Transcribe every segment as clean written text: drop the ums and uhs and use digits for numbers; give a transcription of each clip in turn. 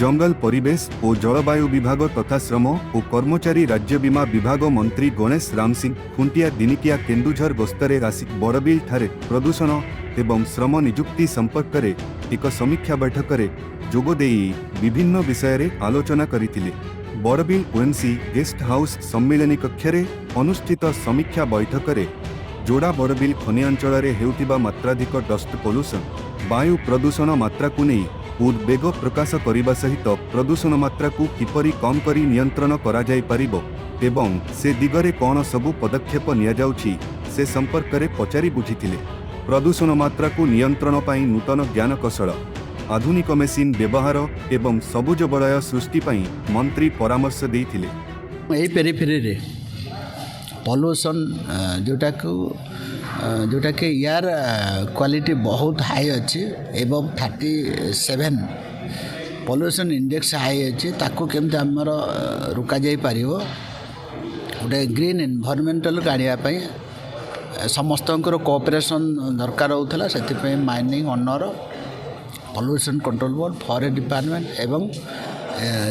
जंगल परिवेश और जलवायु विभाग तथा श्रम और कर्मचारी राज्य बीमा विभाग मंत्री गणेश राम सिंह खुंटिया दिनिकिया केन्दुझर गस्तरे आसी बड़बिल ठारे प्रदूषण एवं श्रम नियुक्ति संपर्क में एक समीक्षा बैठक में जोगदेई विभिन्न विषय रे आलोचना करथिले। बड़बिल ओएनसी गेस्ट हाउस सम्मिलनी कक्षरे अनुष्ठित समीक्षा बैठक में जोड़ा बड़बिल खनि अंचल में हेउतिबा मात्राधिक डस्ट पोल्यूशन वायु प्रदूषण मात्रा को नहीं उद्वेग प्रकाश करने सहित प्रदूषण मात्रा को किपरि कम करी नियंत्रण करा जाय परिबो एवं से दिगरे कौन सबु पदक्षेप निया जाउछि से संपर्क में पचारि बुझिथिले। प्रदूषण मात्रा को नियंत्रण पाई नूतन ज्ञान कौशल आधुनिक मेसिन व्यवहार एवं सबुज बलय सृष्टि पाई मंत्री परामर्श देइथिले। एही पेरिफेरी रे पॉल्यूशन जोटा कि यार क्वालिटी बहुत हाई अच्छी एबव 37 पॉल्यूशन इंडेक्स हाई अच्छी ताको केमते हमर रुका जाई पारिबो गोटे ग्रीन एनवायरमेंटल गाड़िया पई समस्तंकर कोऑपरेशन दरकार होउथला। सेति माइनिंग ऑनर pollution control board forest department एवं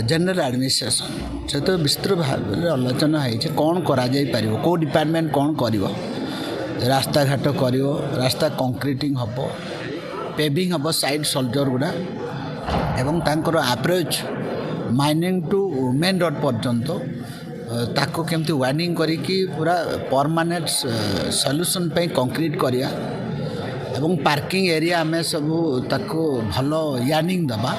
जनरल एडमिनिस्ट्रेशन से तो विस्तृत भाव में आलोचना है कौन करा जाई पारिबो को डिपार्टमेंट कौन करिवो रास्ता घाट करिवो रास्ता कंक्रीटिंग हबो पेविंग हबो साइड सोल्जर गुडा एवं तांकर approach mining to main road पर्यंत ताको केमती वार्निंग करिकी पूरा परमानेंट सॉल्यूशन पे कंक्रीट करिया एवं पार्किंग एरिया में सब ताको भलो यार्निंग दबा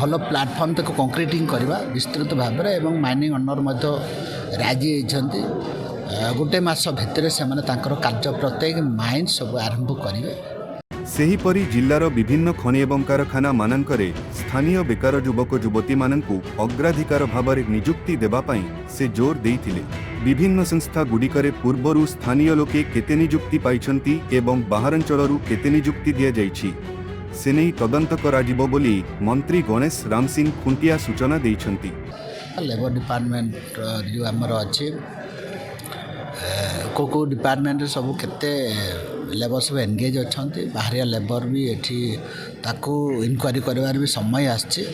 भलो प्लाटफॉर्म तक कंक्रीटिंग करवा विस्तृत भाव में एवं माइनिंग ऑनर मध्य राजी होती गोटे मास भितर से कार्य प्रत्येक माइन सब आरंभ करेंगे। सेहीपरि जिल्लार विभिन्न खनि एवं कारखाना मानकरे स्थानीय बेकार युवक युवती माननकु अग्राधिकार भाव में नियुक्ति देबा पई से जोर देइथिले। विभिन्न संस्था गुड़िकरे पूर्वरु स्थानीय लोके केते नियुक्ति पाइछंती एवं बाहरांचलरू केते नियुक्ति दिया जाइछि से नहीं तदंत कराजिबो बोली मंत्री गणेश राम सिंह खुंटिया सूचना देइछंती। लेबर डिपार्टमेंट जो आमर अच्छे को डिपार्टमेंट सब केते लेबर सब एंगेज अच्छा बाहरिया लेबर भी एठी ताकू इनक्वारी करवार भी समय आछे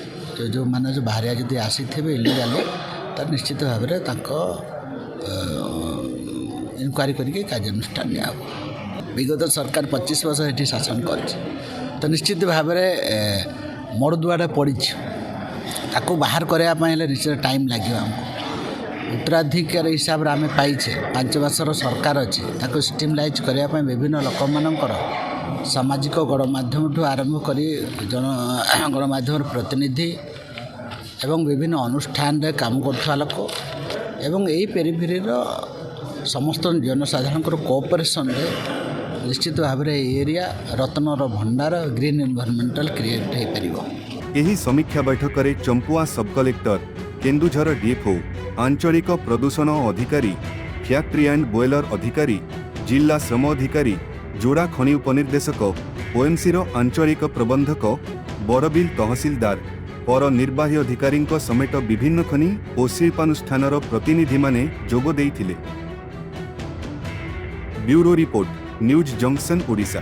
जो माने जो बाहरिया जदि आसी थे इलीगल तो निश्चित भाव में इनक्वारी करके कार्यानुष्ठान निया विगत सरकार 25 वर्ष एठी शासन कर तो निश्चित भाव में मरुदुआटा पड़ी ताकू बाहर करने निश्चित टाइम लगे हमको उत्तराधिकार हिसाब से आम पाइचे 5 वर्षर सरकार अच्छी ताको स्टिमलाइज करने विभिन्न लोक मानकर सामाजिक गणमाध्यम ठू आरंभ कर गणमाध्यम प्रतिनिधि एवं विभिन्न अनुष्ठान रे काम करथवा लोक एवं यही पेरिफेरी समस्त जनसाधारण कोऑपरेशन रे निश्चित भाव में एरिया रत्नर भंडार ग्रीन एनवायरमेंटल क्रिएट हो पारिबो। एही समीक्षा बैठक में चंपुआ सब कलेक्टर केन्दुझर डीएफओ आंचलिक प्रदूषण अधिकारी फैक्ट्री एंड बॉयलर अधिकारी जिला श्रम अधिकारी जोड़ा खनि उपनिर्देशक ओएमसी आंचलिक प्रबंधक बड़बिल तहसीलदार पर निर्वाही अधिकारी समेत विभिन्न खनि और शिल्पानुष्ठान प्रतिनिधि माने जोग देइथिले। Bureau report news junction Odisha.